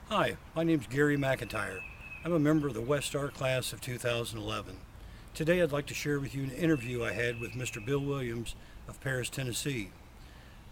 Hi, my name's Gary McIntyre. I'm a member of the Weststar Class of 2011. Today I'd like to share with you an interview I had with Mr. Bill Williams of Paris, Tennessee.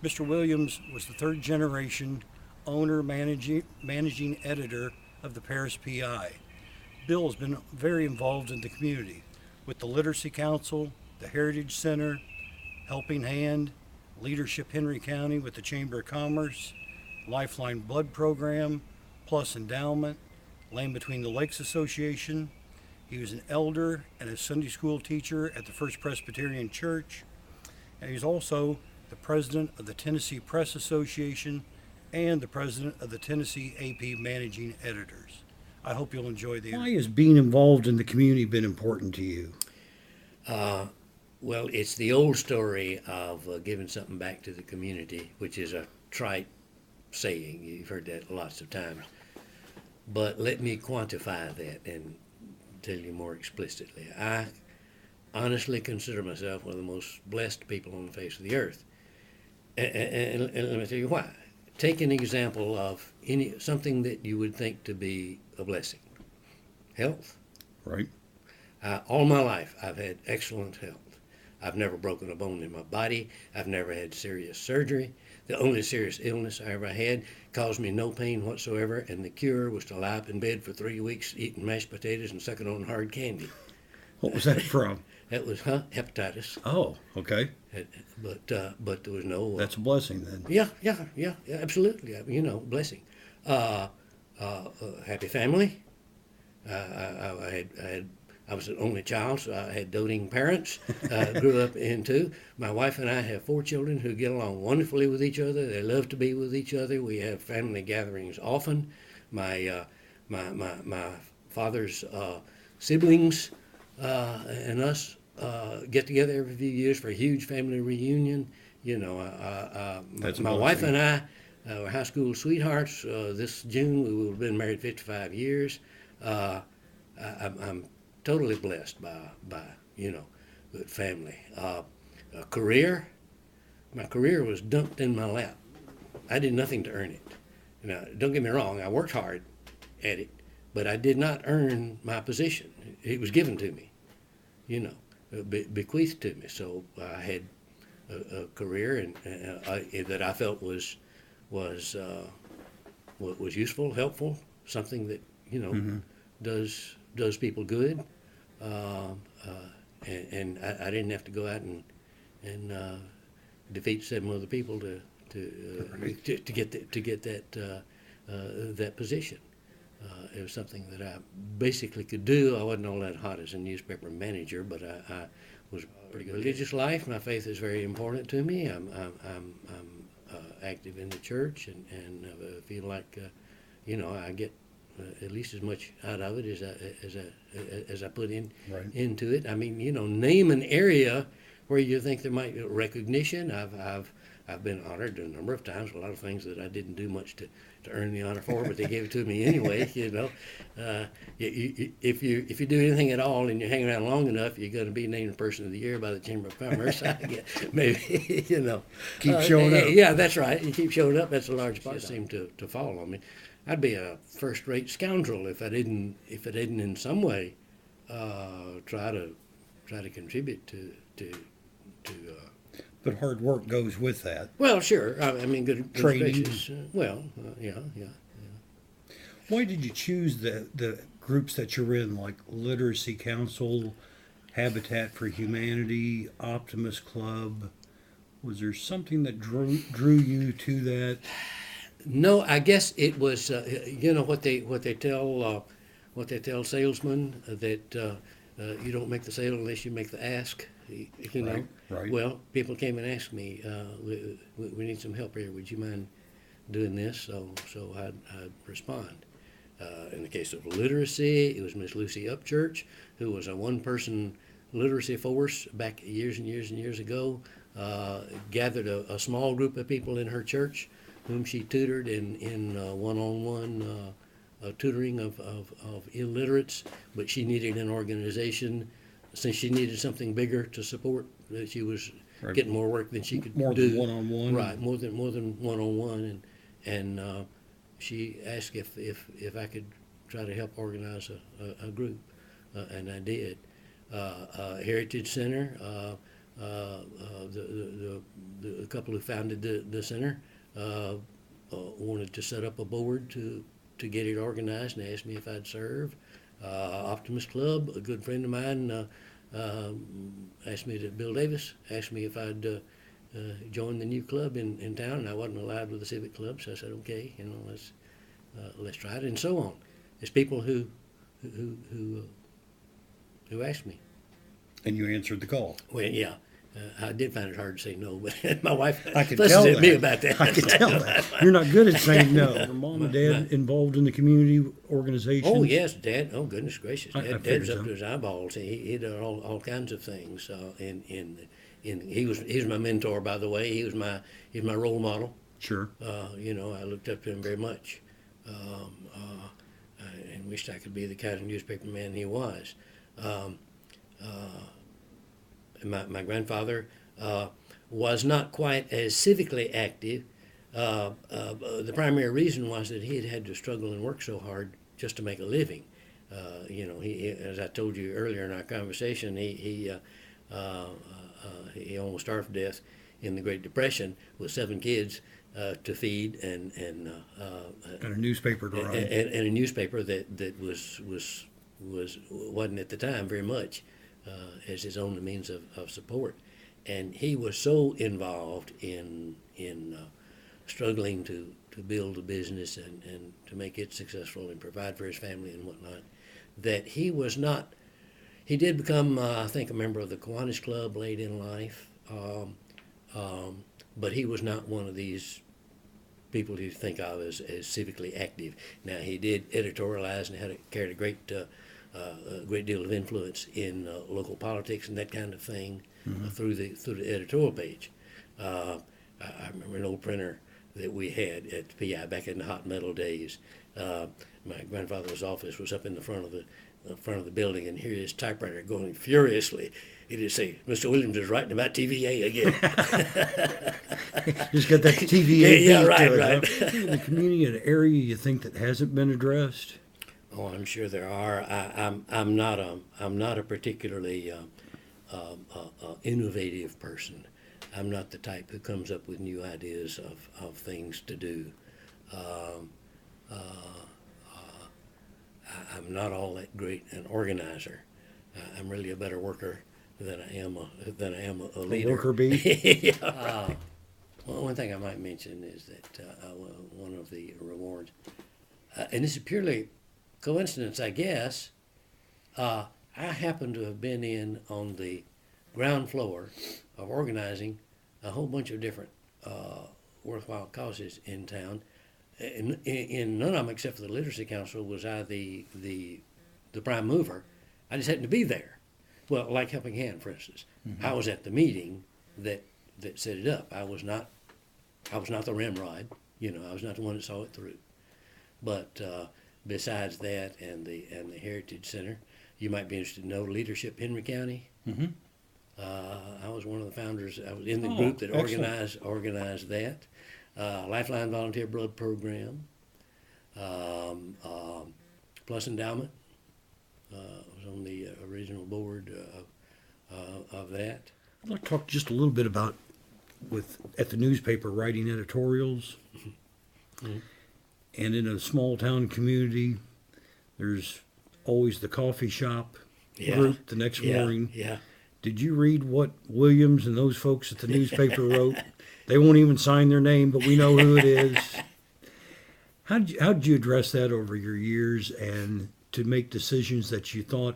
Mr. Williams was the third generation owner managing editor of the Paris PI. Bill has been very involved in the community with the Literacy Council, the Heritage Center, Helping Hand, Leadership Henry County with the Chamber of Commerce, Lifeline Blood Program, Plus Endowment, Land Between the Lakes Association. He was an elder and a Sunday school teacher at the First Presbyterian Church. And he's also the president of the Tennessee Press Association and the president of the Tennessee AP Managing Editors. I hope you'll enjoy the. Why has being involved in the community been important to you? Well, it's the old story of giving something back to the community, which is a trite saying. You've heard that lots of times. But let me quantify that and tell you more explicitly. I honestly consider myself one of the most blessed people on the face of the earth. And let me tell you why. Take an example of something that you would think to be a blessing. Health. Right. All my life, I've had excellent health. I've never broken a bone in my body. I've never had serious surgery. The only serious illness I ever had caused me no pain whatsoever, and the cure was to lie up in bed for 3 weeks eating mashed potatoes and sucking on hard candy. What was that from? That was hepatitis. Oh, okay. But there was no. That's a blessing then. Yeah, absolutely. Blessing. Happy family. I was an only child, so I had doting parents. Grew up in two. My wife and I have 4 children who get along wonderfully with each other. They love to be with each other. We have family gatherings often. My father's siblings and us get together every few years for a huge family reunion. My wife and I were high school sweethearts. This June we will have been married 55 years. I'm totally blessed by good family. Career. My career was dumped in my lap. I did nothing to earn it. Now, don't get me wrong. I worked hard at it, but I did not earn my position. It was given to me, bequeathed to me. So I had a career and that I felt was useful, helpful, something that does people good, and I didn't have to go out and defeat 7 other people to get that position. It was something that I basically could do. I wasn't all that hot as a newspaper manager, but I was pretty good. Religious life, my faith is very important to me. I'm active in the church and feel like I get at least as much out of it as I put into it. I mean, name an area where you think there might be recognition. I've been honored a number of times. A lot of things that I didn't do much to earn the honor for, but they gave it to me anyway. If you do anything at all and you hang around long enough, you're going to be named Person of the Year by the Chamber of Commerce. I guess, maybe Keep showing up. Yeah, that's right. You keep showing up. That's a large part. It seemed to fall on me. I'd be a first-rate scoundrel if I didn't in some way try to contribute to. But hard work goes with that. Well, sure. I mean, good Training. gracious. Yeah. Why did you choose the groups that you're in, like Literacy Council, Habitat for Humanity, Optimist Club? Was there something that drew you to that? No, I guess it was what they tell salesmen that you don't make the sale unless you make the ask. Right. Well, people came and asked me, we need some help here. Would you mind doing this? So I'd respond. In the case of literacy, it was Miss Lucy Upchurch, who was a one-person literacy force back years and years and years ago. Gathered a small group of people in her church, whom she tutored in one-on-one tutoring of illiterates, but she needed an organization since she needed something bigger to support. That she was getting more work than she could more do. Than one-on-one. Right, more than one-on-one, and she asked if I could try to help organize a group, and I did. Heritage Center, the couple who founded the center wanted to set up a board to get it organized and asked me if I'd serve. Optimist Club, a good friend of mine, asked me to, Bill Davis, asked me if I'd join the new club in town, and I wasn't allowed with the Civic Club, so I said, okay, let's try it, and so on. There's people who asked me. And you answered the call. Well, yeah. I did find it hard to say no, but my wife fusses at me about that. I can tell that. You're not good at saying no. Your mom and dad involved in the community organization? Oh, yes, Dad. Oh, goodness gracious. Dad's up so. to his eyeballs. He did all kinds of things. He was my mentor, by the way. He was my role model. Sure. I looked up to him very much, and wished I could be the kind of newspaper man he was. My grandfather was not quite as civically active. The primary reason was that he had had to struggle and work so hard just to make a living. He, as I told you earlier in our conversation, he almost starved to death in the Great Depression with 7 kids to feed and a newspaper to run. And a newspaper that wasn't at the time very much as his only means of support. And he was so involved in struggling to build a business and to make it successful and provide for his family and whatnot, that he did become, I think, a member of the Kiwanis Club late in life, but he was not one of these people you think of as civically active. Now, he did editorialize and carried a great deal of influence in local politics and that kind of thing through the editorial page. I remember an old printer that we had at the PI back in the hot metal days. My grandfather's office was up in the front of the building, and here his typewriter going furiously. He'd say, "Mr. Williams is writing about TVA again." Just got that TVA. Yeah, right. In the community, an area you think that hasn't been addressed? Oh, I'm sure there are. I'm not a particularly innovative person. I'm not the type who comes up with new ideas of things to do. I'm not all that great an organizer. I'm really a better worker than I am a leader. A worker bee? Yeah. Well, one thing I might mention is that one of the rewards, and this is purely coincidence, I guess, I happen to have been in on the ground floor of organizing a whole bunch of different worthwhile causes in town. In none of them, except for the Literacy Council, was I the prime mover. I just happened to be there. Well, like Helping Hand, for instance. Mm-hmm. I was at the meeting that set it up. I was not the ramrod. I was not the one that saw it through. But besides that, and the Heritage Center, you might be interested to know Leadership Henry County. Mm-hmm. I was one of the founders. I was in the group that organized that. Lifeline Volunteer Blood Program. Plus Endowment. I was on the original board of that. I'd like to talk just a little bit about at the newspaper writing editorials. Mm-hmm. And in a small town community, there's always the coffee shop group the next morning. Yeah. Did you read what Williams and those folks at the newspaper wrote? They won't even sign their name, but we know who it is. How did you address that over your years, and to make decisions that you thought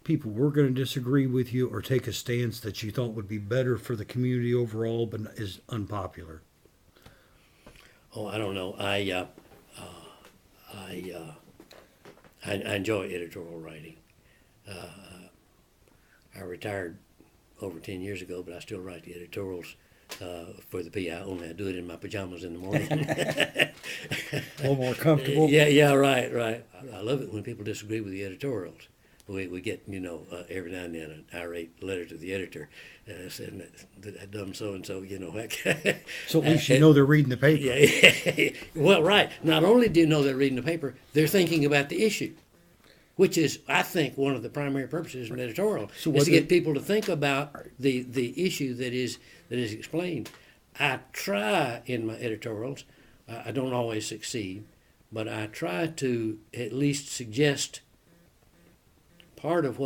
people were going to disagree with you, or take a stance that you thought would be better for the community overall but is unpopular? Oh, I don't know. I enjoy editorial writing. I retired over 10 years ago, but I still write the editorials for the PI. Only I do it in my pajamas in the morning. A little more comfortable. Yeah, right. I love it when people disagree with the editorials. we get, every now and then an irate letter to the editor saying that dumb so-and-so, So at least you know they're reading the paper. Yeah. Well, right. Not only do you know they're reading the paper, they're thinking about the issue, which is, I think, one of the primary purposes of an editorial, is to get people to think about the issue that is explained. I try in my editorials, I don't always succeed, but I try to at least suggest part of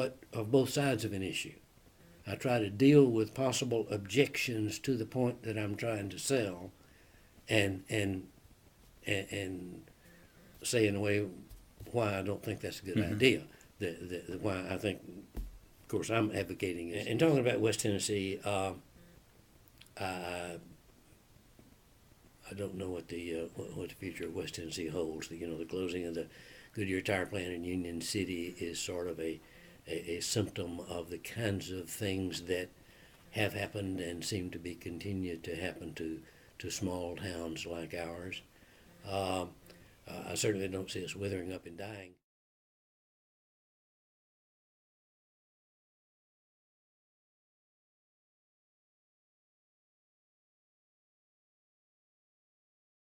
both sides of an issue. I try to deal with possible objections to the point that I'm trying to sell, and say in a way why I don't think that's a good idea. Why I think, of course, I'm advocating it. And talking about West Tennessee, I don't know what the future of West Tennessee holds. The closing of the Goodyear tire plant in Union City is sort of a symptom of the kinds of things that have happened and seem to be continued to happen to small towns like ours. I certainly don't see us withering up and dying.